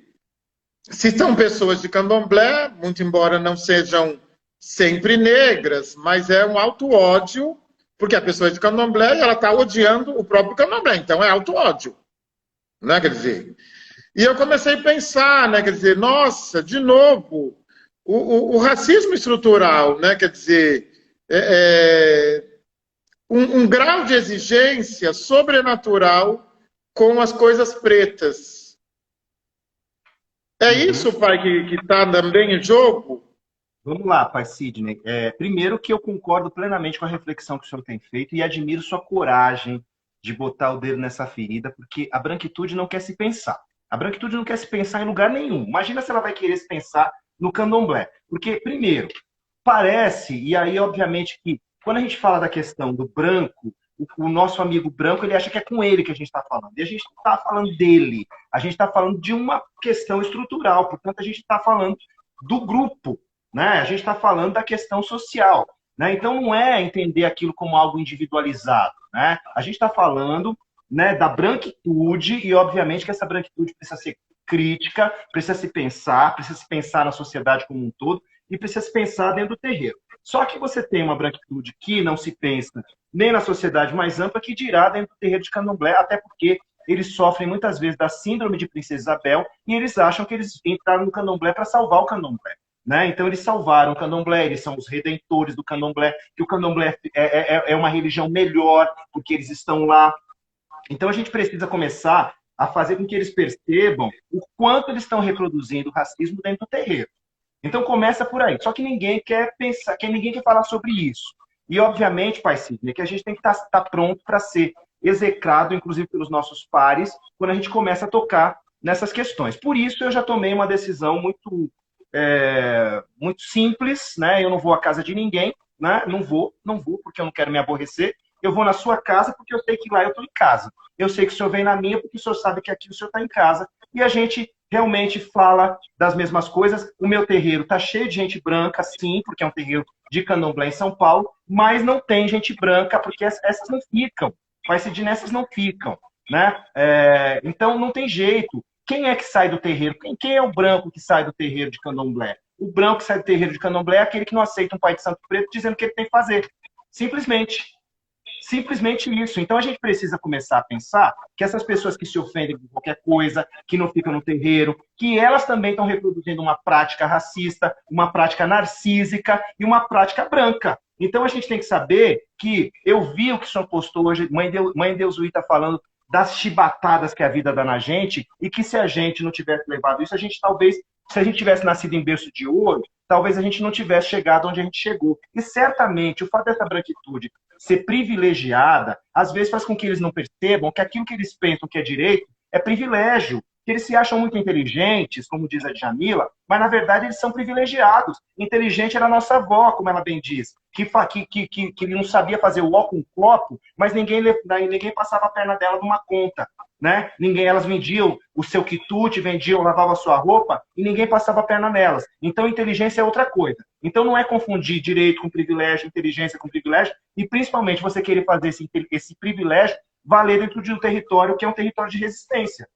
se são pessoas de candomblé, muito embora não sejam sempre negras, mas é um auto-ódio, porque a pessoa é de candomblé e ela está odiando o próprio candomblé, então é auto-ódio, né, quer dizer. E eu comecei a pensar, né, quer dizer, nossa, de novo, o racismo estrutural, né, quer dizer, um grau de exigência sobrenatural com as coisas pretas. É isso, pai, que está também em jogo? Vamos lá, pai Sidney. Primeiro que eu concordo plenamente com a reflexão que o senhor tem feito e admiro sua coragem de botar o dedo nessa ferida, porque a branquitude não quer se pensar. A branquitude não quer se pensar em lugar nenhum. Imagina se ela vai querer se pensar no candomblé. Porque, primeiro, parece, e aí, obviamente, que quando a gente fala da questão do branco, o nosso amigo branco, ele acha que é com ele que a gente está falando. E a gente não está falando dele. A gente está falando de uma questão estrutural. Portanto, a gente está falando do grupo, né? A gente está falando da questão social, né? Então não é entender aquilo como algo individualizado, né? A gente está falando, né, da branquitude e obviamente que essa branquitude precisa ser crítica, precisa se pensar na sociedade como um todo e precisa se pensar dentro do terreiro. Só que você tem uma branquitude que não se pensa nem na sociedade mais ampla, que dirá dentro do terreiro de candomblé, até porque eles sofrem muitas vezes da síndrome de Princesa Isabel e eles acham que eles entraram no candomblé para salvar o candomblé. Né? Então eles salvaram o candomblé, eles são os redentores do candomblé, que o candomblé é uma religião melhor, porque eles estão lá. Então a gente precisa começar a fazer com que eles percebam o quanto eles estão reproduzindo o racismo dentro do terreiro. Então começa por aí. Só que ninguém quer pensar, que ninguém quer falar sobre isso. E obviamente, pai Sidney, que a gente tem que estar pronto para ser execrado, inclusive pelos nossos pares, quando a gente começa a tocar nessas questões. Por isso eu já tomei uma decisão muito simples, né? Eu não vou à casa de ninguém, né? Não vou, porque eu não quero me aborrecer. Eu vou na sua casa porque eu sei que lá eu estou em casa. Eu sei que o senhor vem na minha porque o senhor sabe que aqui o senhor está em casa. E a gente realmente fala das mesmas coisas. O meu terreiro está cheio de gente branca, sim, porque é um terreiro de candomblé em São Paulo, mas não tem gente branca porque essas não ficam. Vai ser de nessas não ficam, né? Então não tem jeito. Quem é que sai do terreiro? Quem é o branco que sai do terreiro de candomblé? O branco que sai do terreiro de candomblé é aquele que não aceita um pai de santo preto dizendo o que ele tem que fazer. Simplesmente. Simplesmente isso. Então a gente precisa começar a pensar que essas pessoas que se ofendem com qualquer coisa, que não ficam no terreiro, que elas também estão reproduzindo uma prática racista, uma prática narcísica e uma prática branca. Então a gente tem que saber que eu vi o que o senhor postou hoje, Mãe Deus está falando das chibatadas que a vida dá na gente e que se a gente não tivesse levado isso, a gente talvez, se a gente tivesse nascido em berço de ouro, talvez a gente não tivesse chegado onde a gente chegou. E certamente o fato dessa branquitude ser privilegiada, às vezes faz com que eles não percebam que aquilo que eles pensam que é direito é privilégio, que eles se acham muito inteligentes, como diz a Djamila, mas na verdade eles são privilegiados. Inteligente era a nossa avó, como ela bem diz, que não sabia fazer o ó com o copo, mas ninguém passava a perna dela numa conta. Né? Elas vendiam o seu quitute, vendiam, lavavam a sua roupa e ninguém passava a perna nelas. Então, inteligência é outra coisa. Então, não é confundir direito com privilégio, inteligência com privilégio e, principalmente, você querer fazer esse privilégio valer dentro de um território que é um território de resistência.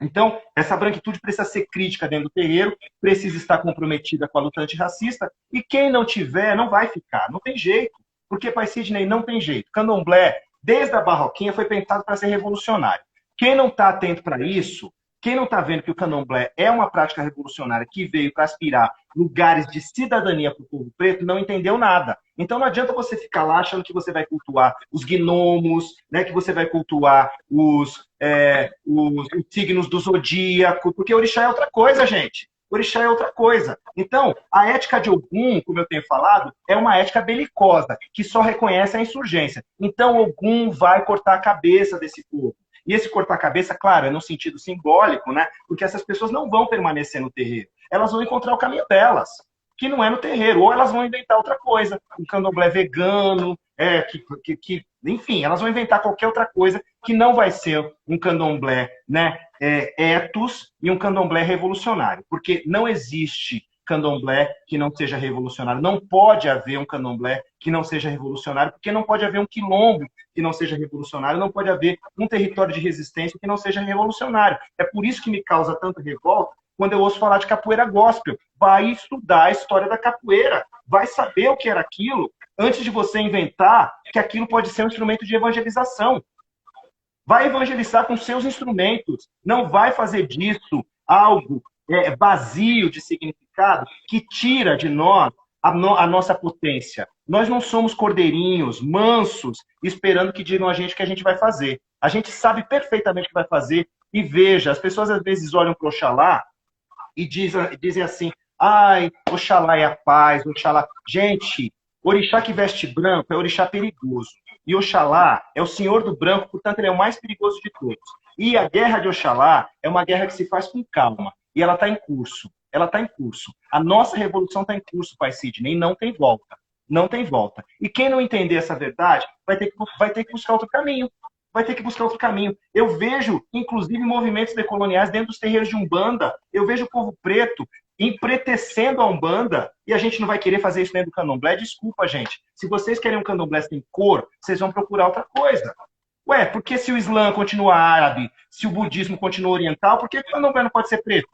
Então, essa branquitude precisa ser crítica dentro do terreiro, precisa estar comprometida com a luta antirracista e quem não tiver, não vai ficar. Não tem jeito. Porque, pai Sidney, não tem jeito. Candomblé, desde a barroquinha, foi pensado para ser revolucionário. Quem não está atento para isso, quem não está vendo que o candomblé é uma prática revolucionária que veio para aspirar lugares de cidadania para o povo preto, não entendeu nada. Então não adianta você ficar lá achando que você vai cultuar os gnomos, né, que você vai cultuar os signos do zodíaco, porque orixá é outra coisa, gente. Orixá é outra coisa. Então, a ética de Ogum, como eu tenho falado, é uma ética belicosa, que só reconhece a insurgência. Então, Ogum vai cortar a cabeça desse povo. E esse cortar a cabeça, claro, é no sentido simbólico, né? Porque essas pessoas não vão permanecer no terreiro. Elas vão encontrar o caminho delas, que não é no terreiro. Ou elas vão inventar outra coisa, um candomblé vegano, enfim, elas vão inventar qualquer outra coisa que não vai ser um candomblé, né, etos e um candomblé revolucionário. Porque não existe candomblé que não seja revolucionário. Não pode haver um candomblé que não seja revolucionário, porque não pode haver um quilombo que não seja revolucionário, não pode haver um território de resistência que não seja revolucionário. É por isso que me causa tanta revolta quando eu ouço falar de capoeira gospel. Vai estudar a história da capoeira, vai saber o que era aquilo, antes de você inventar que aquilo pode ser um instrumento de evangelização. Vai evangelizar com seus instrumentos, não vai fazer disso algo vazio de significado que tira de nós a nossa potência. Nós não somos cordeirinhos, mansos, esperando que digam a gente o que a gente vai fazer. A gente sabe perfeitamente o que vai fazer e veja, as pessoas às vezes olham para o Oxalá e dizem assim, Ai, Oxalá é a paz, Oxalá. Gente, orixá que veste branco é orixá perigoso. E Oxalá é o senhor do branco, portanto, ele é o mais perigoso de todos. E a guerra de Oxalá é uma guerra que se faz com calma. E ela está em curso. Ela está em curso. A nossa revolução está em curso, Pai Sidney, e não tem volta. Não tem volta. E quem não entender essa verdade vai ter que buscar outro caminho. Vai ter que buscar outro caminho. Eu vejo, inclusive, movimentos decoloniais dentro dos terreiros de Umbanda. Eu vejo o povo preto empretecendo a Umbanda, e a gente não vai querer fazer isso dentro do candomblé. Desculpa, gente. Se vocês querem um candomblé sem cor, vocês vão procurar outra coisa. Ué, porque se o Islã continua árabe, se o budismo continua oriental, por que o candomblé não pode ser preto?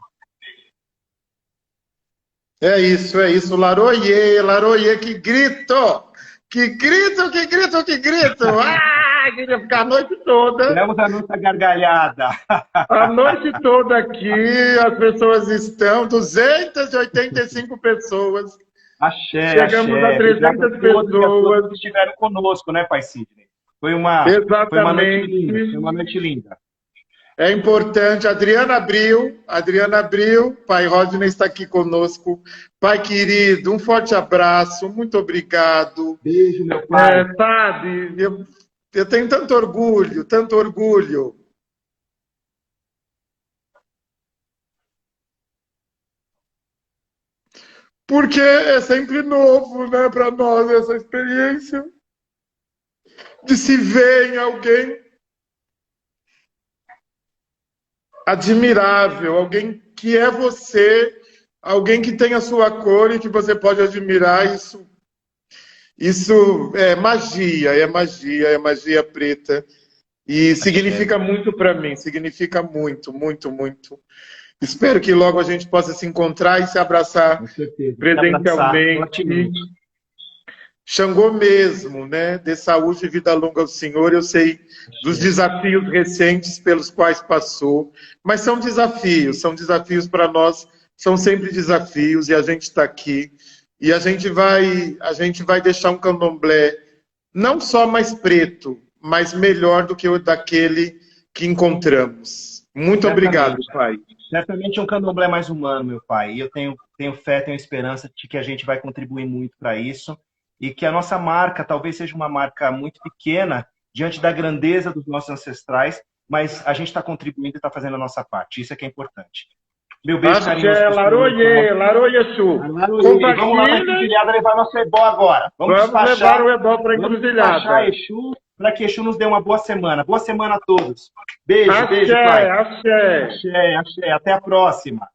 É isso, é isso. Laroie, Laroie, que grito! Que grito, que grito, que grito! Ah, queria ficar a noite toda. Temos a nossa gargalhada. A noite toda aqui, as pessoas estão, 285 pessoas. Axé, Chegamos axé. a 300 pessoas. Que estiveram conosco, né, Pai Sidney? Foi uma noite linda. Foi uma noite linda. É importante. Adriana Abril, Pai Rodney está aqui conosco. Pai querido, um forte abraço, muito obrigado. Beijo, meu pai. Sabe, eu tenho tanto orgulho, tanto orgulho. Porque é sempre novo, né, para nós essa experiência de se ver em alguém admirável, alguém que é você, alguém que tem a sua cor e que você pode admirar. Isso é magia, é magia preta. E significa muito para mim, significa muito, muito, muito. Espero que logo a gente possa se encontrar e se abraçar presencialmente. Xangô mesmo, né? Dê saúde e vida longa ao Senhor. Eu sei dos desafios recentes pelos quais passou, mas são desafios para nós, são sempre desafios, e a gente está aqui. E a gente vai deixar um candomblé não só mais preto, mas melhor do que o daquele que encontramos. Muito obrigado, Pai. Certamente um candomblé mais humano, meu pai. E eu tenho fé, tenho esperança de que a gente vai contribuir muito para isso. E que a nossa marca talvez seja uma marca muito pequena diante da grandeza dos nossos ancestrais, mas a gente está contribuindo e está fazendo a nossa parte. Isso é que é importante. Meu beijo, carinhoso. Laroie, Chu. Vamos lá para a encruzilhada levar nosso ebó agora. Vamos levar o ebó para a encruzilhada. Vamos Exu, para que Exu nos dê uma boa semana. Boa semana a todos. Beijo, axé, beijo, pai. Axé. Axé, axé. Até a próxima.